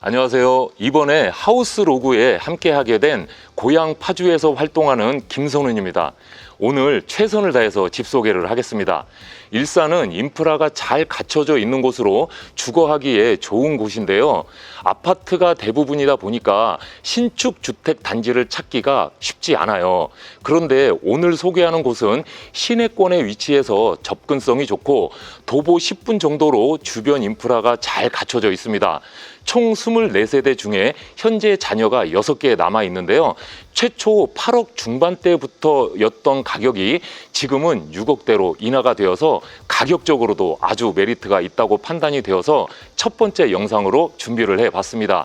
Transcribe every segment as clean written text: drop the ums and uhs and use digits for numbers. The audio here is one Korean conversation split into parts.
안녕하세요. 이번에 하우스 로그에 함께 하게 된 고향 파주에서 활동하는 김선훈입니다. 오늘 최선을 다해서 집 소개를 하겠습니다. 일산은 인프라가 잘 갖춰져 있는 곳으로 주거하기에 좋은 곳인데요. 아파트가 대부분이다 보니까 신축 주택 단지를 찾기가 쉽지 않아요. 그런데 오늘 소개하는 곳은 시내권에 위치해서 접근성이 좋고 도보 10분 정도로 주변 인프라가 잘 갖춰져 있습니다. 총 24세대 중에 현재 자녀가 6개 남아 있는데요. 최초 8억 중반대부터였던 가격이 지금은 6억대로 인하가 되어서 가격적으로도 아주 메리트가 있다고 판단이 되어서 첫 번째 영상으로 준비를 해봤습니다.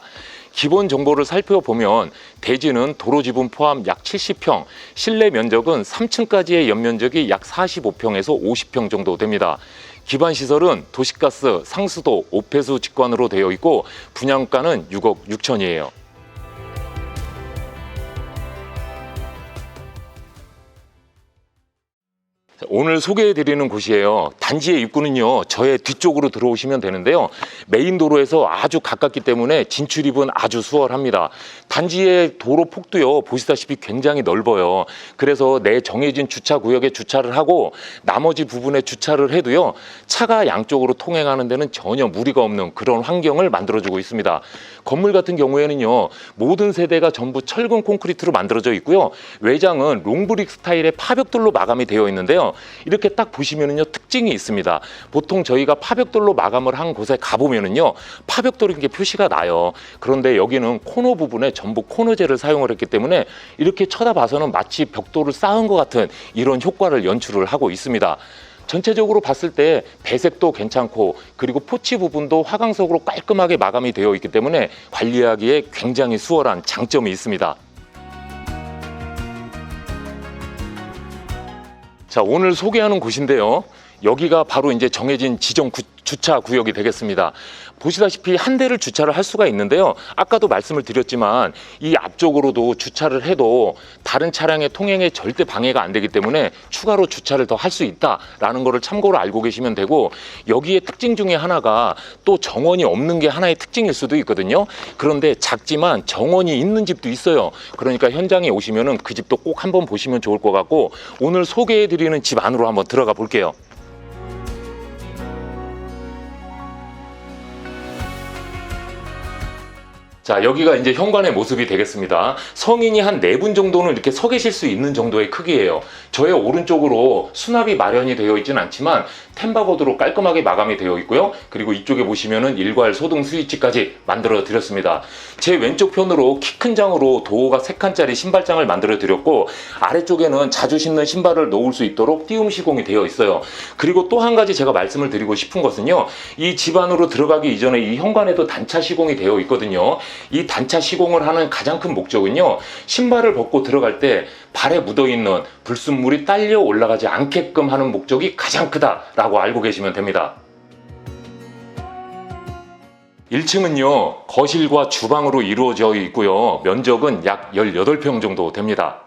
기본 정보를 살펴보면 대지는 도로 지분 포함 약 70평, 실내 면적은 3층까지의 연면적이 약 45평에서 50평 정도 됩니다. 기반 시설은 도시가스, 상수도, 오폐수 직관으로 되어 있고 분양가는 6억 6천이에요. 오늘 소개해드리는 곳이에요. 단지의 입구는요, 저의 뒤쪽으로 들어오시면 되는데요. 메인 도로에서 아주 가깝기 때문에 진출입은 아주 수월합니다. 단지의 도로 폭도요, 보시다시피 굉장히 넓어요. 그래서 내 정해진 주차 구역에 주차를 하고 나머지 부분에 주차를 해도요, 차가 양쪽으로 통행하는 데는 전혀 무리가 없는 그런 환경을 만들어주고 있습니다. 건물 같은 경우에는요, 모든 세대가 전부 철근 콘크리트로 만들어져 있고요. 외장은 롱브릭 스타일의 파벽돌로 마감이 되어 있는데요. 이렇게 딱 보시면은요, 특징이 있습니다. 보통 저희가 파벽돌로 마감을 한 곳에 가보면은요, 파벽돌인 게 표시가 나요. 그런데 여기는 코너 부분에 전부 코너제를 사용을 했기 때문에 이렇게 쳐다봐서는 마치 벽돌을 쌓은 것 같은 이런 효과를 연출을 하고 있습니다. 전체적으로 봤을 때 배색도 괜찮고 그리고 포치 부분도 화강석으로 깔끔하게 마감이 되어 있기 때문에 관리하기에 굉장히 수월한 장점이 있습니다. 자, 오늘 소개하는 곳인데요. 여기가 바로 이제 정해진 지정 주차 구역이 되겠습니다. 보시다시피 한 대를 주차를 할 수가 있는데요. 아까도 말씀을 드렸지만 이 앞쪽으로도 주차를 해도 다른 차량의 통행에 절대 방해가 안 되기 때문에 추가로 주차를 더 할 수 있다라는 거를 참고로 알고 계시면 되고, 여기에 특징 중에 하나가 또 정원이 없는 게 하나의 특징일 수도 있거든요. 그런데 작지만 정원이 있는 집도 있어요. 그러니까 현장에 오시면은 그 집도 꼭 한번 보시면 좋을 것 같고, 오늘 소개해드리는 집 안으로 한번 들어가 볼게요. 자, 여기가 이제 현관의 모습이 되겠습니다. 성인이 한 4분 정도는 이렇게 서 계실 수 있는 정도의 크기예요. 저의 오른쪽으로 수납이 마련이 되어 있진 않지만 템바보드로 깔끔하게 마감이 되어 있고요. 그리고 이쪽에 보시면은 일괄 소등 스위치까지 만들어 드렸습니다. 제 왼쪽 편으로 키 큰 장으로 도어가 3칸짜리 신발장을 만들어 드렸고, 아래쪽에는 자주 신는 신발을 놓을 수 있도록 띄움 시공이 되어 있어요. 그리고 또 한 가지 제가 말씀을 드리고 싶은 것은요, 이 집 안으로 들어가기 이전에 이 현관에도 단차 시공이 되어 있거든요. 이 단차 시공을 하는 가장 큰 목적은요, 신발을 벗고 들어갈 때 발에 묻어있는 불순물이 딸려 올라가지 않게끔 하는 목적이 가장 크다라고 알고 계시면 됩니다. 1층은요, 거실과 주방으로 이루어져 있고요. 면적은 약 18평 정도 됩니다.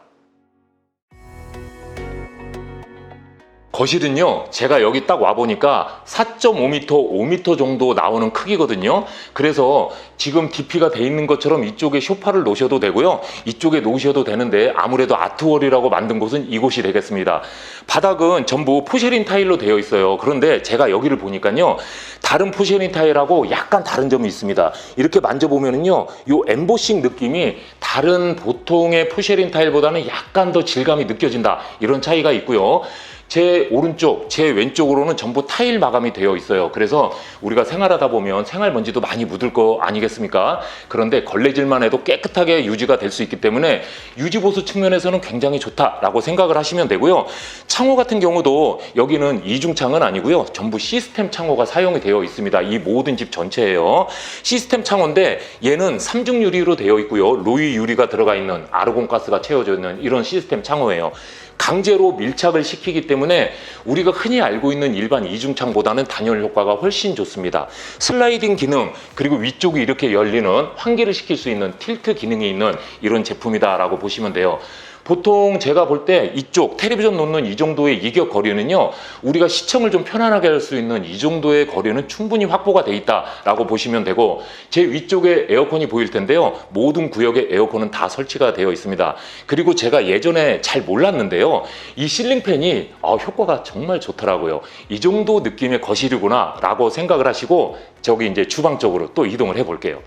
거실은요, 제가 여기 딱 와보니까 4.5m, 5m 정도 나오는 크기거든요. 그래서 지금 DP가 돼 있는 것처럼 이쪽에 소파를 놓으셔도 되고요. 이쪽에 놓으셔도 되는데 아무래도 아트월이라고 만든 곳은 이곳이 되겠습니다. 바닥은 전부 포쉐린 타일로 되어 있어요. 그런데 제가 여기를 보니까요, 다른 포쉐린 타일하고 약간 다른 점이 있습니다. 이렇게 만져보면은요, 요 엠보싱 느낌이 다른 보통의 포쉐린 타일보다는 약간 더 질감이 느껴진다, 이런 차이가 있고요. 제 오른쪽, 제 왼쪽으로는 전부 타일 마감이 되어 있어요. 그래서 우리가 생활하다 보면 생활먼지도 많이 묻을 거 아니겠습니까? 그런데 걸레질만 해도 깨끗하게 유지가 될 수 있기 때문에 유지보수 측면에서는 굉장히 좋다라고 생각을 하시면 되고요. 창호 같은 경우도 여기는 이중창은 아니고요, 전부 시스템 창호가 사용이 되어 있습니다. 이 모든 집 전체예요. 시스템 창호인데 얘는 3중 유리로 되어 있고요, 로이 유리가 들어가 있는, 아르곤가스가 채워져 있는 이런 시스템 창호예요. 강제로 밀착을 시키기 때문에 우리가 흔히 알고 있는 일반 이중창보다는 단열 효과가 훨씬 좋습니다. 슬라이딩 기능, 그리고 위쪽이 이렇게 열리는 환기를 시킬 수 있는 틸트 기능이 있는 이런 제품이다라고 보시면 돼요. 보통 제가 볼 때 이쪽 텔레비전 놓는 이 정도의 이격 거리는요, 우리가 시청을 좀 편안하게 할 수 있는 이 정도의 거리는 충분히 확보가 돼 있다라고 보시면 되고, 제 위쪽에 에어컨이 보일 텐데요, 모든 구역에 에어컨은 다 설치가 되어 있습니다. 그리고 제가 예전에 잘 몰랐는데요, 이 실링팬이 효과가 정말 좋더라고요. 이 정도 느낌의 거실이구나 라고 생각을 하시고, 저기 이제 주방 쪽으로 또 이동을 해 볼게요.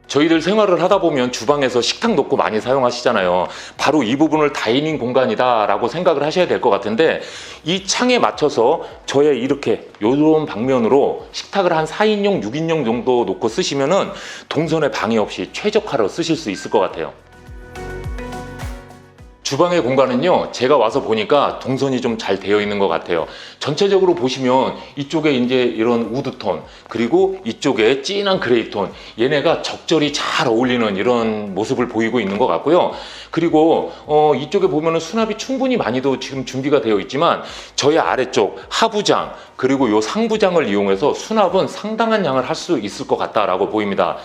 저희들 생활을 하다 보면 주방에서 식탁 놓고 많이 사용하시잖아요. 바로 이 부분을 다이닝 공간이다 라고 생각을 하셔야 될 것 같은데, 이 창에 맞춰서 저의 이렇게 요런 방면으로 식탁을 한 4인용, 6인용 정도 놓고 쓰시면은 동선에 방해 없이 최적화로 쓰실 수 있을 것 같아요. 주방의 공간은요, 제가 와서 보니까 동선이 좀 잘 되어 있는 것 같아요. 전체적으로 보시면 이쪽에 이제 이런 우드톤, 그리고 이쪽에 진한 그레이톤, 얘네가 적절히 잘 어울리는 이런 모습을 보이고 있는 것 같고요. 그리고 이쪽에 보면은 수납이 충분히 많이도 지금 준비가 되어 있지만, 저의 아래쪽 하부장 그리고 요 상부장을 이용해서 수납은 상당한 양을 할 수 있을 것 같다라고 보입니다.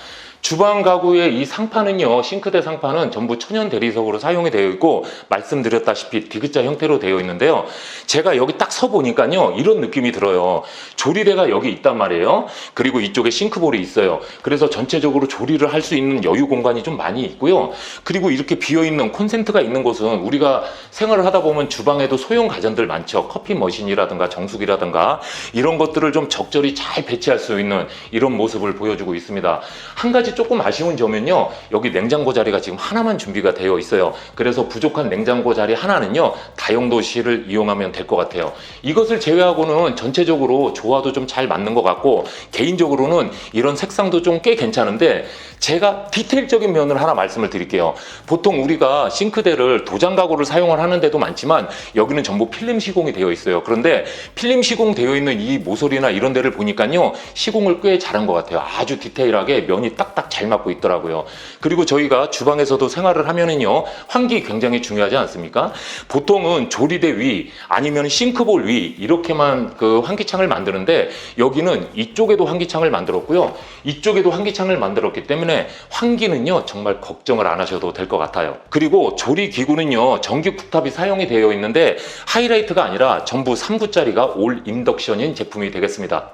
주방 가구의 이 상판은요, 싱크대 상판은 전부 천연 대리석으로 사용이 되어 있고, 말씀드렸다시피 D자 형태로 되어 있는데요, 제가 여기 딱 서 보니까요, 이런 느낌이 들어요. 조리대가 여기 있단 말이에요. 그리고 이쪽에 싱크볼이 있어요. 그래서 전체적으로 조리를 할 수 있는 여유 공간이 좀 많이 있고요. 그리고 이렇게 비어있는 콘센트가 있는 곳은, 우리가 생활을 하다 보면 주방에도 소형 가전들 많죠. 커피 머신이라든가 정수기라든가 이런 것들을 좀 적절히 잘 배치할 수 있는 이런 모습을 보여주고 있습니다. 한 가지 조금 아쉬운 점은요, 여기 냉장고 자리가 지금 하나만 준비가 되어 있어요. 그래서 부족한 냉장고 자리 하나는요, 다용도실을 이용하면 될 것 같아요. 이것을 제외하고는 전체적으로 조화도 좀 잘 맞는 것 같고, 개인적으로는 이런 색상도 좀 꽤 괜찮은데, 제가 디테일적인 면을 하나 말씀을 드릴게요. 보통 우리가 싱크대를 도장 가구를 사용을 하는 데도 많지만, 여기는 전부 필름 시공이 되어 있어요. 그런데 필름 시공 되어 있는 이 모서리나 이런 데를 보니까요, 시공을 꽤 잘한 것 같아요. 아주 디테일하게 면이 딱딱 잘 맞고 있더라고요. 그리고 저희가 주방에서도 생활을 하면은요, 환기 굉장히 중요하지 않습니까? 보통은 조리대 위 아니면 싱크볼 위 이렇게만 그 환기창을 만드는데, 여기는 이쪽에도 환기창을 만들었고요, 이쪽에도 환기창을 만들었기 때문에 환기는요, 정말 걱정을 안 하셔도 될 것 같아요. 그리고 조리 기구는요, 전기 쿡탑이 사용이 되어 있는데, 하이라이트가 아니라 전부 3구짜리가 올 인덕션인 제품이 되겠습니다.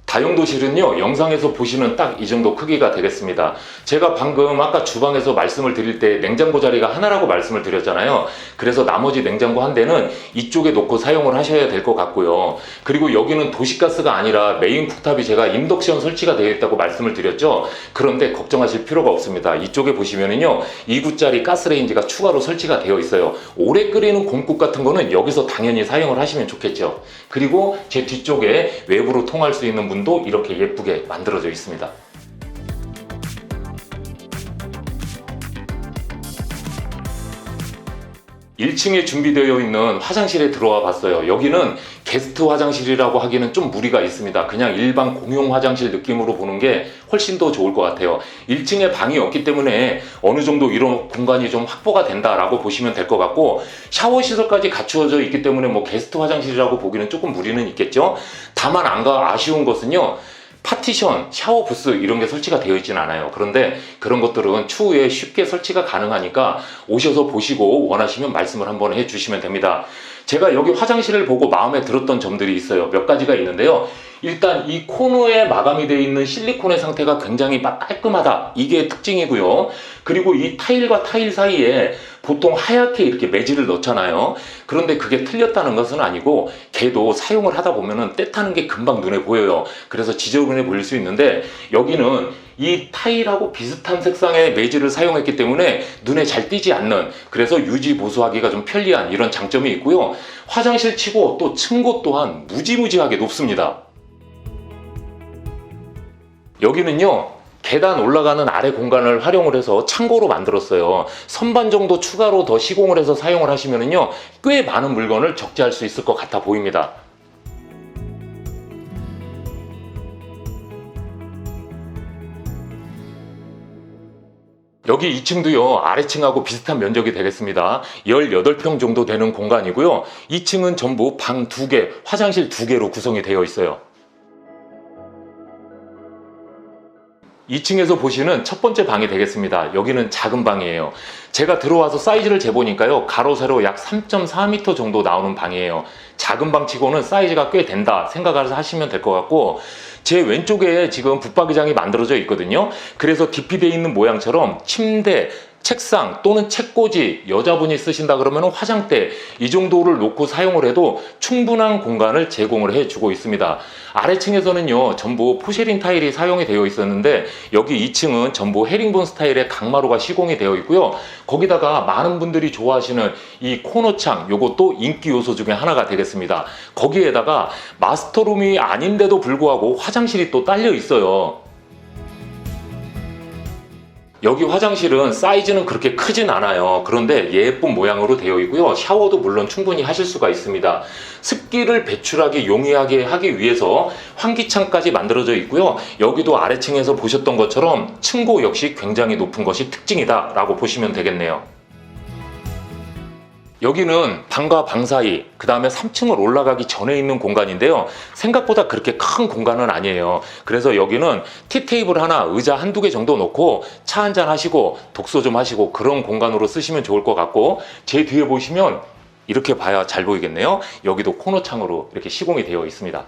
다용도실은요, 영상에서 보시는 딱 이 정도 크기가 되겠습니다. 제가 방금 아까 주방에서 말씀을 드릴 때 냉장고 자리가 하나라고 말씀을 드렸잖아요. 그래서 나머지 냉장고 한 대는 이쪽에 놓고 사용을 하셔야 될 것 같고요. 그리고 여기는 도시가스가 아니라 메인 쿡탑이 제가 인덕션 설치가 되어 있다고 말씀을 드렸죠. 그런데 걱정하실 필요가 없습니다. 이쪽에 보시면은요, 2구짜리 가스레인지가 추가로 설치가 되어 있어요. 오래 끓이는 곰국 같은 거는 여기서 당연히 사용을 하시면 좋겠죠. 그리고 제 뒤쪽에 외부로 통할 수 있는 문도 이렇게 예쁘게 만들어져 있습니다. 1층에 준비되어 있는 화장실에 들어와 봤어요. 여기는 게스트 화장실이라고 하기는 좀 무리가 있습니다. 그냥 일반 공용 화장실 느낌으로 보는 게 훨씬 더 좋을 것 같아요. 1층에 방이 없기 때문에 어느 정도 이런 공간이 좀 확보가 된다라고 보시면 될 것 같고, 샤워 시설까지 갖추어져 있기 때문에 뭐 게스트 화장실이라고 보기는 조금 무리는 있겠죠. 다만 아쉬운 것은요, 파티션, 샤워 부스 이런 게 설치가 되어 있지는 않아요. 그런데 그런 것들은 추후에 쉽게 설치가 가능하니까 오셔서 보시고 원하시면 말씀을 한번 해주시면 됩니다. 제가 여기 화장실을 보고 마음에 들었던 점들이 있어요. 몇 가지가 있는데요. 일단 이 코너에 마감이 되어 있는 실리콘의 상태가 굉장히 깔끔하다, 이게 특징이고요. 그리고 이 타일과 타일 사이에 보통 하얗게 이렇게 매질을 넣잖아요. 그런데 그게 틀렸다는 것은 아니고, 걔도 사용을 하다 보면은 때 타는 게 금방 눈에 보여요. 그래서 지저분해 보일 수 있는데, 여기는 이 타일하고 비슷한 색상의 매질을 사용했기 때문에 눈에 잘 띄지 않는, 그래서 유지 보수하기가 좀 편리한 이런 장점이 있고요. 화장실 치고 또 층고 또한 무지무지하게 높습니다. 여기는요, 계단 올라가는 아래 공간을 활용을 해서 창고로 만들었어요. 선반 정도 추가로 더 시공을 해서 사용을 하시면은요, 꽤 많은 물건을 적재할 수 있을 것 같아 보입니다. 여기 2층도요, 아래층하고 비슷한 면적이 되겠습니다. 18평 정도 되는 공간이고요. 2층은 전부 방 2개, 화장실 2개로 구성이 되어 있어요. 2층에서 보시는 첫 번째 방이 되겠습니다. 여기는 작은 방이에요. 제가 들어와서 사이즈를 재보니까요, 가로 세로 약 3.4m 정도 나오는 방이에요. 작은 방치고는 사이즈가 꽤 된다 생각을 하시면 될 것 같고, 제 왼쪽에 지금 붙박이장이 만들어져 있거든요. 그래서 DP 돼 있는 모양처럼 침대, 책상 또는 책꽂이, 여자분이 쓰신다 그러면 화장대, 이 정도를 놓고 사용을 해도 충분한 공간을 제공을 해주고 있습니다. 아래층에서는요, 전부 포세린 타일이 사용이 되어 있었는데, 여기 2층은 전부 헤링본 스타일의 강마루가 시공이 되어 있고요. 거기다가 많은 분들이 좋아하시는 이 코너창, 요것도 인기 요소 중에 하나가 되겠습니다. 거기에다가 마스터룸이 아닌데도 불구하고 화장실이 또 딸려 있어요. 여기 화장실은 사이즈는 그렇게 크진 않아요. 그런데 예쁜 모양으로 되어 있고요. 샤워도 물론 충분히 하실 수가 있습니다. 습기를 배출하기 용이하게 하기 위해서 환기창까지 만들어져 있고요. 여기도 아래층에서 보셨던 것처럼 층고 역시 굉장히 높은 것이 특징이다 라고 보시면 되겠네요. 여기는 방과 방 사이, 그 다음에 3층을 올라가기 전에 있는 공간인데요. 생각보다 그렇게 큰 공간은 아니에요. 그래서 여기는 티테이블 하나, 의자 한두 개 정도 놓고 차 한잔 하시고 독서 좀 하시고 그런 공간으로 쓰시면 좋을 것 같고, 제 뒤에 보시면 이렇게 봐야 잘 보이겠네요. 여기도 코너 창으로 이렇게 시공이 되어 있습니다.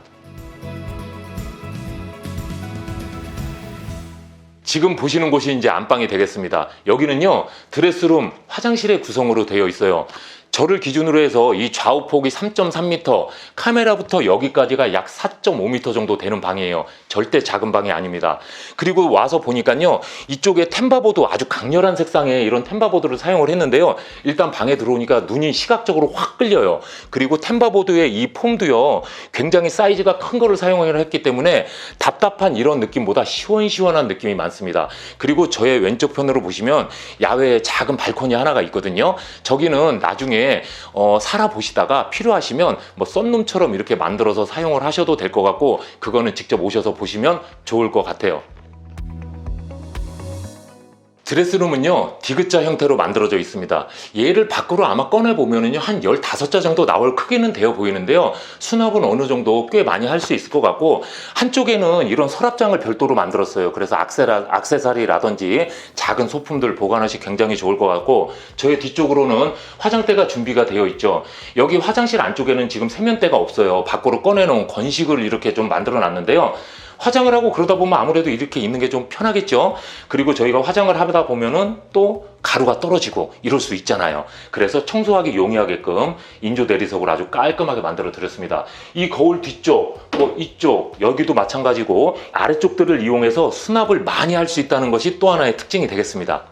지금 보시는 곳이 이제 안방이 되겠습니다. 여기는요, 드레스룸, 화장실의 구성으로 되어 있어요. 저를 기준으로 해서 이 좌우폭이 3.3m, 카메라부터 여기까지가 약 4.5m 정도 되는 방이에요. 절대 작은 방이 아닙니다. 그리고 와서 보니까요, 이쪽에 템바보드, 아주 강렬한 색상의 이런 템바보드를 사용을 했는데요. 일단 방에 들어오니까 눈이 시각적으로 확 끌려요. 그리고 템바보드의 이 폼도요, 굉장히 사이즈가 큰 거를 사용을 했기 때문에 답답한 이런 느낌보다 시원시원한 느낌이 많습니다. 그리고 저의 왼쪽 편으로 보시면 야외에 작은 발코니 하나가 있거든요. 저기는 나중에 살아보시다가 필요하시면 뭐 썬룸처럼 이렇게 만들어서 사용을 하셔도 될 것 같고, 그거는 직접 오셔서 보시면 좋을 것 같아요. 드레스룸은요, 디귿자 형태로 만들어져 있습니다. 얘를 밖으로 아마 꺼내보면은요, 한 15자 정도 나올 크기는 되어 보이는데요. 수납은 어느 정도 꽤 많이 할 수 있을 것 같고, 한쪽에는 이런 서랍장을 별도로 만들었어요. 그래서 액세서리라든지 작은 소품들 보관하시 굉장히 좋을 것 같고, 저의 뒤쪽으로는 화장대가 준비가 되어 있죠. 여기 화장실 안쪽에는 지금 세면대가 없어요. 밖으로 꺼내놓은 건식을 이렇게 좀 만들어 놨는데요. 화장을 하고 그러다 보면 아무래도 이렇게 있는 게 좀 편하겠죠. 그리고 저희가 화장을 하다 보면은 또 가루가 떨어지고 이럴 수 있잖아요. 그래서 청소하기 용이하게끔 인조 대리석을 아주 깔끔하게 만들어 드렸습니다. 이 거울 뒤쪽, 이쪽, 여기도 마찬가지고 아래쪽들을 이용해서 수납을 많이 할 수 있다는 것이 또 하나의 특징이 되겠습니다.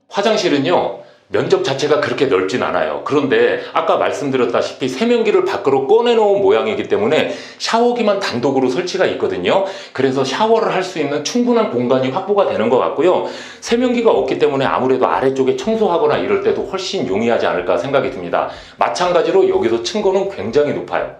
화장실은요, 면적 자체가 그렇게 넓진 않아요. 그런데 아까 말씀드렸다시피 세면기를 밖으로 꺼내놓은 모양이기 때문에 샤워기만 단독으로 설치가 있거든요. 그래서 샤워를 할 수 있는 충분한 공간이 확보가 되는 것 같고요. 세면기가 없기 때문에 아무래도 아래쪽에 청소하거나 이럴 때도 훨씬 용이하지 않을까 생각이 듭니다. 마찬가지로 여기서 층고는 굉장히 높아요.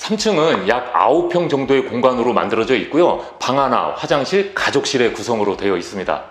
3층은 약 9평 정도의 공간으로 만들어져 있고요. 방 하나, 화장실, 가족실의 구성으로 되어 있습니다.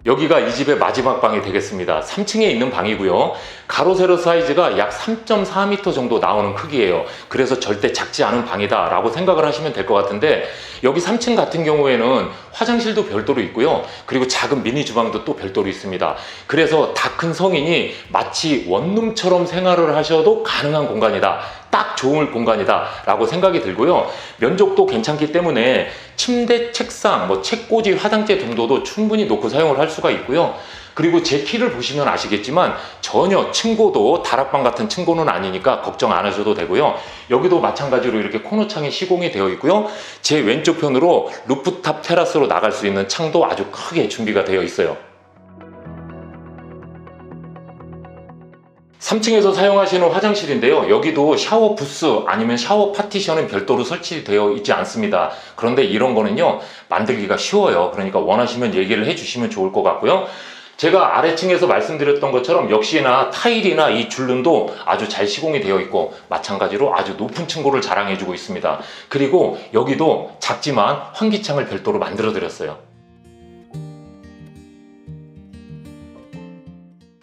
여기가 이 집의 마지막 방이 되겠습니다. 3층에 있는 방이고요. 가로 세로 사이즈가 약 3.4m 정도 나오는 크기예요. 그래서 절대 작지 않은 방이다 라고 생각을 하시면 될 것 같은데, 여기 3층 같은 경우에는 화장실도 별도로 있고요. 그리고 작은 미니 주방도 또 별도로 있습니다. 그래서 다 큰 성인이 마치 원룸처럼 생활을 하셔도 가능한 공간이다, 딱 좋은 공간이다 라고 생각이 들고요. 면적도 괜찮기 때문에 침대, 책상, 책꽂이, 화장대 정도도 충분히 놓고 사용을 할 수가 있고요. 그리고 제 키를 보시면 아시겠지만 전혀 층고도 다락방 같은 층고는 아니니까 걱정 안 하셔도 되고요. 여기도 마찬가지로 이렇게 코너창이 시공이 되어 있고요. 제 왼쪽 편으로 루프탑 테라스로 나갈 수 있는 창도 아주 크게 준비가 되어 있어요. 3층에서 사용하시는 화장실인데요. 여기도 샤워 부스 아니면 샤워 파티션은 별도로 설치되어 있지 않습니다. 그런데 이런 거는요, 만들기가 쉬워요. 그러니까 원하시면 얘기를 해주시면 좋을 것 같고요. 제가 아래층에서 말씀드렸던 것처럼 역시나 타일이나 이 줄눈도 아주 잘 시공이 되어 있고, 마찬가지로 아주 높은 층고를 자랑해주고 있습니다. 그리고 여기도 작지만 환기창을 별도로 만들어 드렸어요.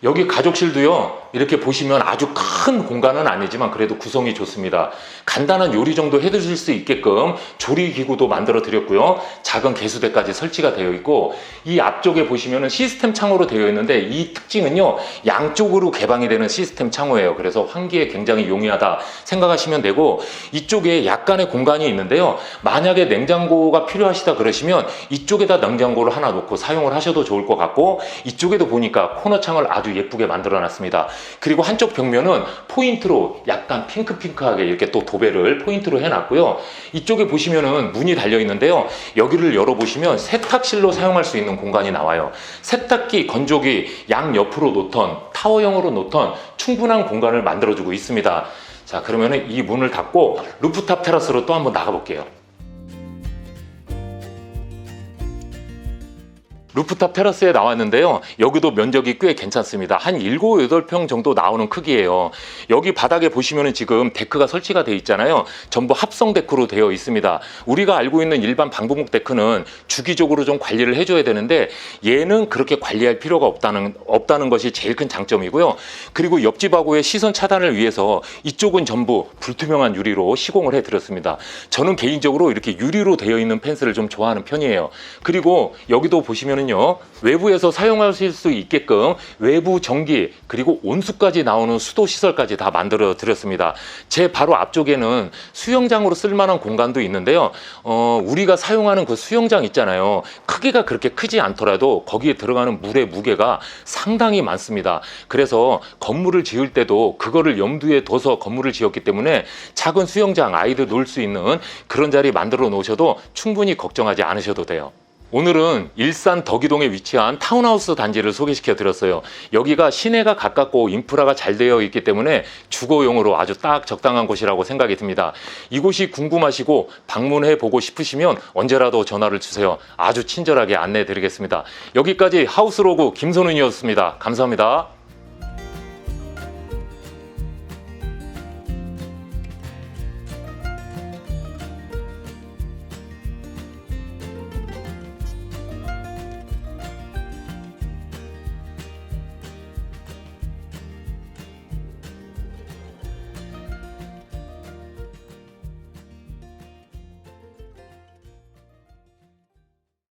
여기 가족실도요, 이렇게 보시면 아주 큰 공간은 아니지만 그래도 구성이 좋습니다. 간단한 요리 정도 해 드실 수 있게끔 조리기구도 만들어 드렸고요. 작은 개수대까지 설치가 되어 있고, 이 앞쪽에 보시면은 시스템 창호로 되어 있는데, 이 특징은요, 양쪽으로 개방이 되는 시스템 창호예요. 그래서 환기에 굉장히 용이하다 생각하시면 되고, 이쪽에 약간의 공간이 있는데요. 만약에 냉장고가 필요하시다 그러시면 이쪽에다 냉장고를 하나 놓고 사용을 하셔도 좋을 것 같고, 이쪽에도 보니까 코너 창을 아주 예쁘게 만들어 놨습니다. 그리고 한쪽 벽면은 포인트로 약간 핑크핑크하게 이렇게 또 도배를 포인트로 해놨고요. 이쪽에 보시면은 문이 달려 있는데요. 여기를 열어보시면 세탁실로 사용할 수 있는 공간이 나와요. 세탁기, 건조기 양 옆으로 놓던, 타워형으로 놓던 충분한 공간을 만들어주고 있습니다. 자, 그러면은 이 문을 닫고 루프탑 테라스로 또 한번 나가 볼게요. 루프탑 테라스에 나왔는데요. 여기도 면적이 꽤 괜찮습니다. 한 7, 8평 정도 나오는 크기예요. 여기 바닥에 보시면은 지금 데크가 설치가 되어 있잖아요. 전부 합성 데크로 되어 있습니다. 우리가 알고 있는 일반 방부목 데크는 주기적으로 좀 관리를 해줘야 되는데, 얘는 그렇게 관리할 필요가 없다는 것이 제일 큰 장점이고요. 그리고 옆집하고의 시선 차단을 위해서 이쪽은 전부 불투명한 유리로 시공을 해드렸습니다. 저는 개인적으로 이렇게 유리로 되어 있는 펜스를 좀 좋아하는 편이에요. 그리고 여기도 보시면 외부에서 사용하실 수 있게끔 외부 전기 그리고 온수까지 나오는 수도 시설까지 다 만들어 드렸습니다. 제 바로 앞쪽에는 수영장으로 쓸만한 공간도 있는데요. 우리가 사용하는 그 수영장 있잖아요. 크기가 그렇게 크지 않더라도 거기에 들어가는 물의 무게가 상당히 많습니다. 그래서 건물을 지을 때도 그거를 염두에 둬서 건물을 지었기 때문에 작은 수영장, 아이들 놀 수 있는 그런 자리 만들어 놓으셔도 충분히 걱정하지 않으셔도 돼요. 오늘은 일산 덕이동에 위치한 타운하우스 단지를 소개시켜 드렸어요. 여기가 시내가 가깝고 인프라가 잘 되어 있기 때문에 주거용으로 아주 딱 적당한 곳이라고 생각이 듭니다. 이곳이 궁금하시고 방문해 보고 싶으시면 언제라도 전화를 주세요. 아주 친절하게 안내해 드리겠습니다. 여기까지 하우스로그 김선훈이었습니다. 감사합니다.